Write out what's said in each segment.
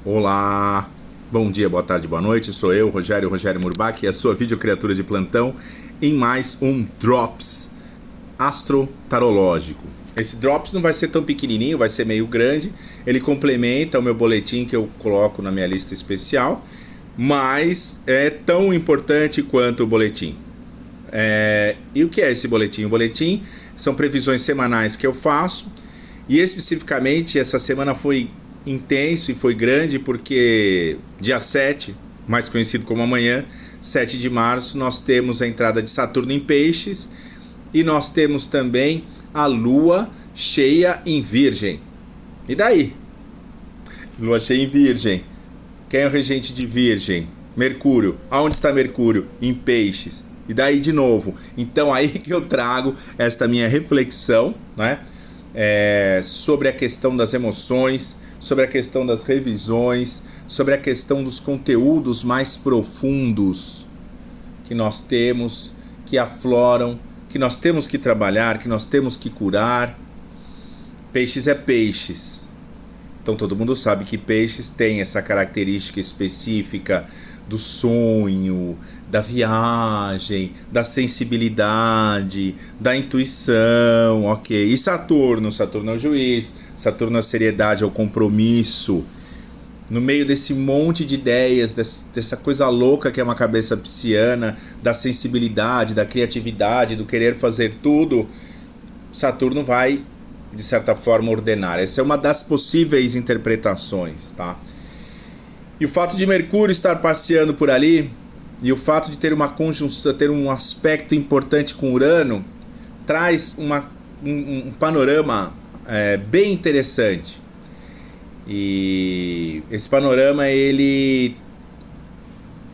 Olá, bom dia, boa tarde, boa noite. Sou eu, Rogério Murbach, e a sua videocriatura de plantão em mais um Drops Astrotarológico. Esse Drops não vai ser tão pequenininho, vai ser meio grande. Ele complementa o meu boletim que eu coloco na minha lista especial, mas é tão importante quanto o boletim. E o que é esse boletim? O boletim são previsões semanais que eu faço, e especificamente essa semana foi intenso e foi grande porque dia 7, mais conhecido como amanhã, 7 de março, nós temos a entrada de Saturno em Peixes e nós temos também a Lua cheia em Virgem. E daí? Lua cheia em Virgem. Quem é o regente de Virgem? Mercúrio. Aonde está Mercúrio? Em Peixes. E daí de novo. Então aí que eu trago esta minha reflexão, né? Sobre a questão das emoções, sobre a questão das revisões, sobre a questão dos conteúdos mais profundos que nós temos, que afloram, que nós temos que trabalhar, que nós temos que curar. Peixes é peixes. Então todo mundo sabe que peixes tem essa característica específica do sonho, da viagem, da sensibilidade, da intuição, ok? E Saturno? Saturno é o juiz, Saturno é a seriedade, é o compromisso. No meio desse monte de ideias, dessa coisa louca que é uma cabeça pisciana, da sensibilidade, da criatividade, do querer fazer tudo, Saturno vai, de certa forma, ordenar. Essa é uma das possíveis interpretações, tá? E o fato de Mercúrio estar passeando por ali, e o fato de ter uma conjunção, ter um aspecto importante com Urano, traz um panorama bem interessante. E esse panorama, ele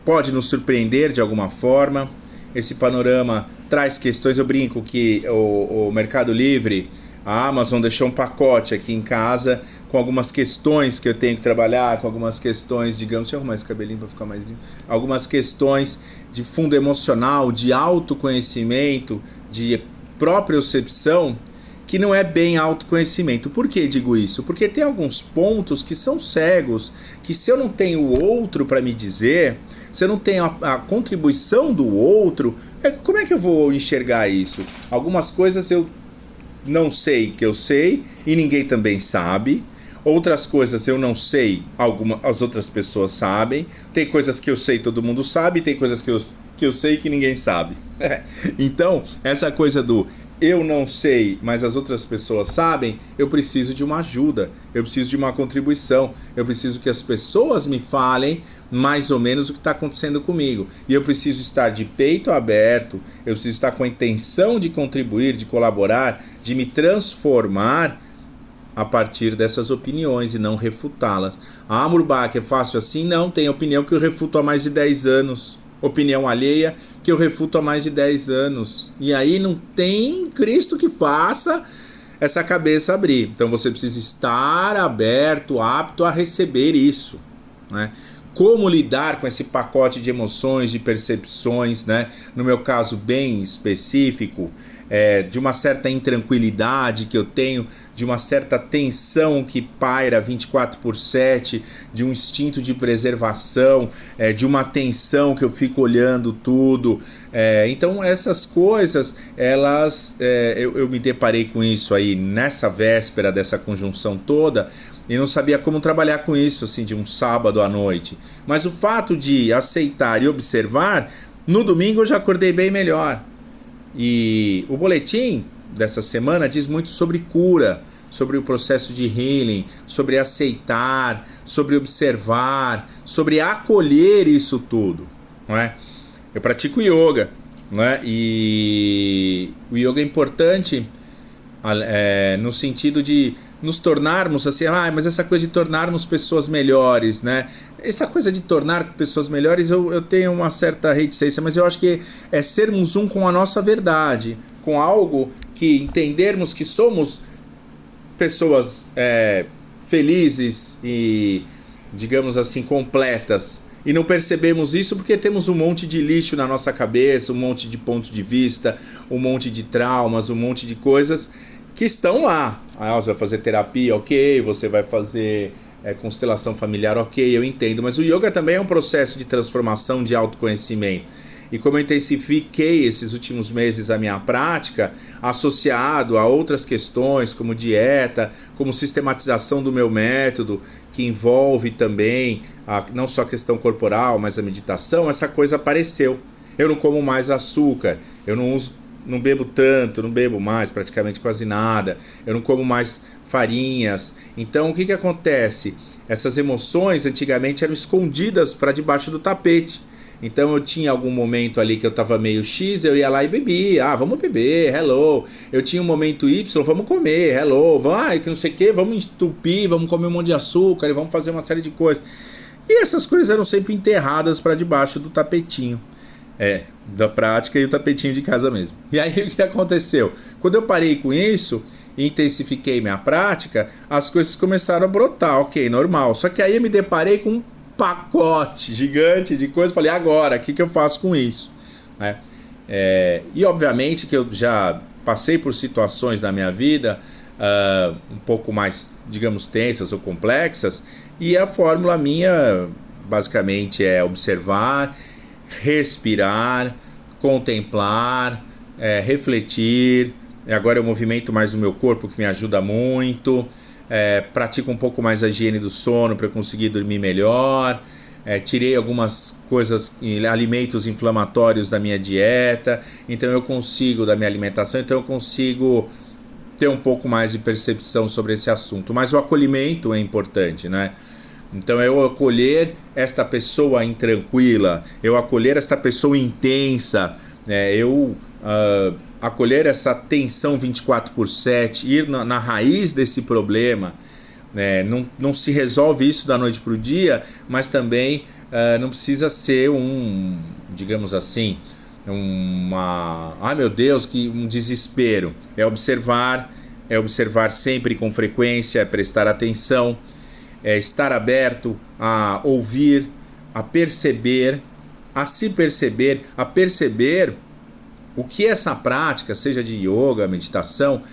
pode nos surpreender de alguma forma. Esse panorama traz questões, eu brinco que o Mercado Livre, a Amazon deixou um pacote aqui em casa com algumas questões que eu tenho que trabalhar, com algumas questões, digamos, deixa eu arrumar esse cabelinho para ficar mais limpo, algumas questões de fundo emocional, de autoconhecimento, de propriocepção, que não é bem autoconhecimento. Por que digo isso? Porque tem alguns pontos que são cegos, que se eu não tenho o outro para me dizer, se eu não tenho a contribuição do outro, como é que eu vou enxergar isso? Algumas coisas eu não sei que eu sei e ninguém também sabe. Outras coisas eu não sei, as outras pessoas sabem. Tem coisas que eu sei, todo mundo sabe. Tem coisas que eu sei que ninguém sabe. Então, essa coisa do eu não sei, mas as outras pessoas sabem, eu preciso de uma ajuda, eu preciso de uma contribuição, eu preciso que as pessoas me falem mais ou menos o que está acontecendo comigo. E eu preciso estar de peito aberto, eu preciso estar com a intenção de contribuir, de colaborar, de me transformar a partir dessas opiniões e não refutá-las. Ah, Murbach, é fácil assim? Não, tem opinião que eu refuto há mais de 10 anos. Opinião alheia que eu refuto há mais de 10 anos. E aí não tem Cristo que faça essa cabeça abrir. Então você precisa estar aberto, apto a receber isso, né? Como lidar com esse pacote de emoções, de percepções, né? No meu caso bem específico, de uma certa intranquilidade que eu tenho, de uma certa tensão que paira 24/7, de um instinto de preservação, de uma tensão que eu fico olhando tudo. Então essas coisas, eu me deparei com isso aí nessa véspera dessa conjunção toda, e não sabia como trabalhar com isso, assim, de um sábado à noite. Mas o fato de aceitar e observar, no domingo eu já acordei bem melhor. E o boletim dessa semana diz muito sobre cura, sobre o processo de healing, sobre aceitar, sobre observar, sobre acolher isso tudo, não é? Eu pratico yoga, né? E o yoga é importante no sentido de nos tornarmos assim, mas essa coisa de tornarmos pessoas melhores, né? Essa coisa de tornar pessoas melhores, eu tenho uma certa reticência, mas eu acho que é sermos um com a nossa verdade, com algo que entendermos que somos pessoas felizes e, digamos assim, completas. E não percebemos isso porque temos um monte de lixo na nossa cabeça, um monte de pontos de vista, um monte de traumas, um monte de coisas que estão lá. Você vai fazer terapia, ok, você vai fazer constelação familiar, ok, eu entendo. Mas o yoga também é um processo de transformação, de autoconhecimento. E como eu intensifiquei esses últimos meses a minha prática, associado a outras questões como dieta, como sistematização do meu método, que envolve também não só a questão corporal, mas a meditação, essa coisa apareceu. Eu não como mais açúcar, eu não bebo tanto, não bebo mais praticamente quase nada, eu não como mais farinhas. Então o que acontece? Essas emoções antigamente eram escondidas para debaixo do tapete. Então eu tinha algum momento ali que eu tava meio X, eu ia lá e bebia. Vamos beber, hello. Eu tinha um momento Y, vamos comer, hello. Que não sei o que, vamos entupir, vamos comer um monte de açúcar e vamos fazer uma série de coisas. E essas coisas eram sempre enterradas para debaixo do tapetinho. Da prática e o tapetinho de casa mesmo. E aí o que aconteceu? Quando eu parei com isso e intensifiquei minha prática, as coisas começaram a brotar, ok, normal. Só que aí eu me deparei com um pacote gigante de coisas. Falei, agora, o que eu faço com isso? Né? E obviamente que eu já passei por situações na minha vida um pouco mais, digamos, tensas ou complexas, e a fórmula minha basicamente é observar, respirar, contemplar, refletir. Agora eu movimento mais o meu corpo, que me ajuda muito. Pratico um pouco mais a higiene do sono para eu conseguir dormir melhor. Tirei algumas coisas, alimentos inflamatórios da minha dieta, então eu consigo, da minha alimentação, então eu consigo ter um pouco mais de percepção sobre esse assunto. Mas o acolhimento é importante, né? Então eu acolher esta pessoa intranquila, eu acolher esta pessoa intensa, acolher essa tensão 24/7, ir na raiz desse problema. Não se resolve isso da noite para o dia, mas também não precisa ser digamos assim, meu Deus, que um desespero. É observar sempre com frequência, é prestar atenção, é estar aberto a ouvir, a perceber, a se perceber, a perceber o que essa prática, seja de yoga, meditação,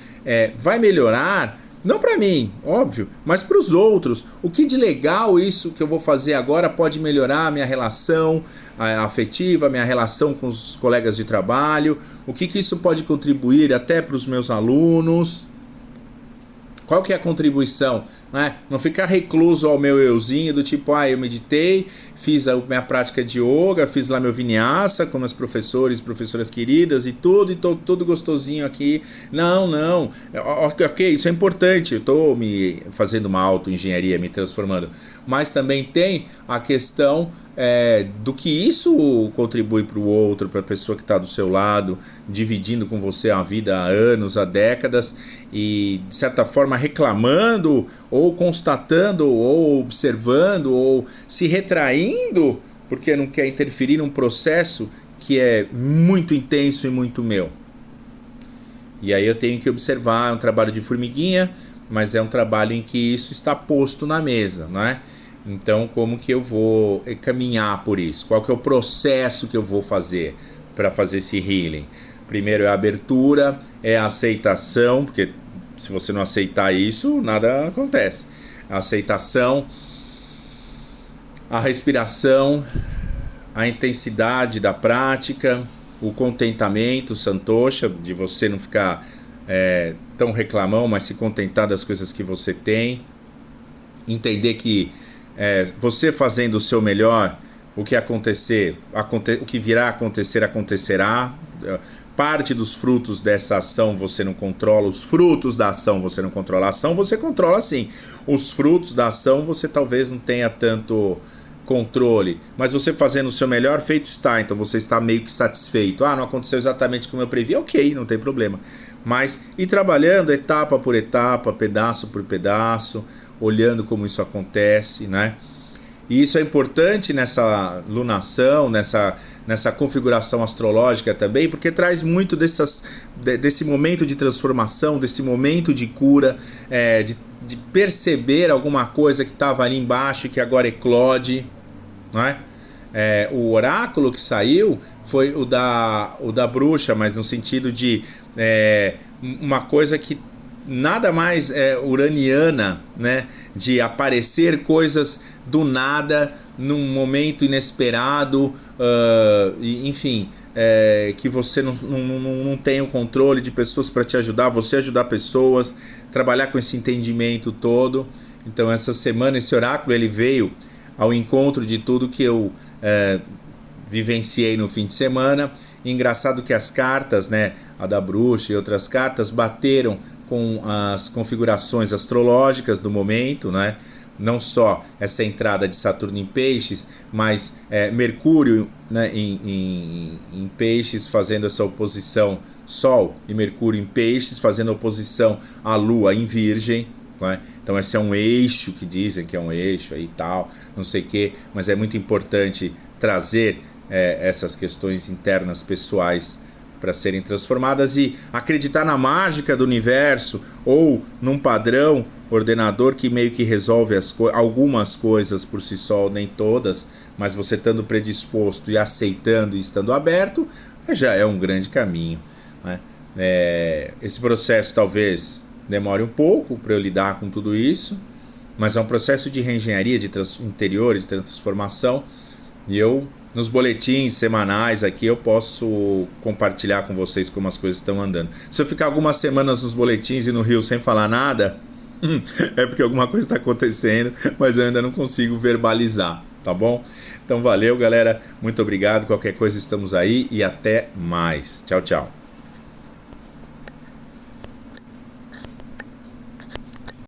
vai melhorar, não para mim, óbvio, mas para os outros. O que de legal isso que eu vou fazer agora pode melhorar a minha relação afetiva, minha relação com os colegas de trabalho, o que isso pode contribuir até para os meus alunos. Qual que é a contribuição? Né? Não ficar recluso ao meu euzinho do tipo, eu meditei, fiz a minha prática de yoga, fiz lá meu vinyasa com meus professores, professoras queridas e tô tudo gostosinho aqui. Não. Ok, isso é importante, eu estou me fazendo uma auto-engenharia, me transformando. Mas também tem a questão do que isso contribui para o outro, para a pessoa que está do seu lado, dividindo com você a vida há anos, há décadas, e de certa forma reclamando, ou constatando, ou observando, ou se retraindo, porque não quer interferir num processo que é muito intenso e muito meu. E aí eu tenho que observar, é um trabalho de formiguinha, mas é um trabalho em que isso está posto na mesa, não é? Então, como que eu vou caminhar por isso? Qual que é o processo que eu vou fazer para fazer esse healing? Primeiro é a abertura, é a aceitação, porque se você não aceitar isso, nada acontece. A aceitação, a respiração, a intensidade da prática, o contentamento, o santosha, de você não ficar tão reclamão, mas se contentar das coisas que você tem. Entender que você fazendo o seu melhor, o que acontecer, o que virá a acontecer, acontecerá. Parte dos frutos dessa ação você não controla, os frutos da ação você não controla. A ação você controla sim, os frutos da ação você talvez não tenha tanto controle, mas você fazendo o seu melhor, feito está, então você está meio que satisfeito. Não aconteceu exatamente como eu previ, ok, não tem problema. Mas ir trabalhando etapa por etapa, pedaço por pedaço, olhando como isso acontece, né? E isso é importante nessa lunação, nessa configuração astrológica também, porque traz muito desse momento de transformação, desse momento de cura, de perceber alguma coisa que estava ali embaixo e que agora eclode, não é? O oráculo que saiu foi o da bruxa, mas no sentido de uma coisa que nada mais uraniana, né? De aparecer coisas do nada, num momento inesperado, enfim, que você não tem o controle de pessoas para te ajudar, você ajudar pessoas, trabalhar com esse entendimento todo. Então essa semana, esse oráculo, ele veio ao encontro de tudo que eu vivenciei no fim de semana. E engraçado que as cartas, né, a da bruxa e outras cartas, bateram com as configurações astrológicas do momento, né? Não só essa entrada de Saturno em Peixes, mas Mercúrio, né, em Peixes fazendo essa oposição, Sol e Mercúrio em Peixes fazendo oposição à Lua em Virgem. Né? Então esse é um eixo, que dizem que é um eixo aí e tal, não sei o que, mas é muito importante trazer essas questões internas pessoais para serem transformadas e acreditar na mágica do universo ou num padrão ordenador que meio que resolve algumas coisas por si só, nem todas, mas você estando predisposto e aceitando e estando aberto, já é um grande caminho. Né? Esse processo talvez demore um pouco para eu lidar com tudo isso, mas é um processo de reengenharia de interior, de transformação, e eu, nos boletins semanais aqui, eu posso compartilhar com vocês como as coisas estão andando. Se eu ficar algumas semanas nos boletins e no Rio sem falar nada, é porque alguma coisa está acontecendo, mas eu ainda não consigo verbalizar, tá bom? Então valeu, galera, muito obrigado, qualquer coisa estamos aí e até mais. Tchau, tchau.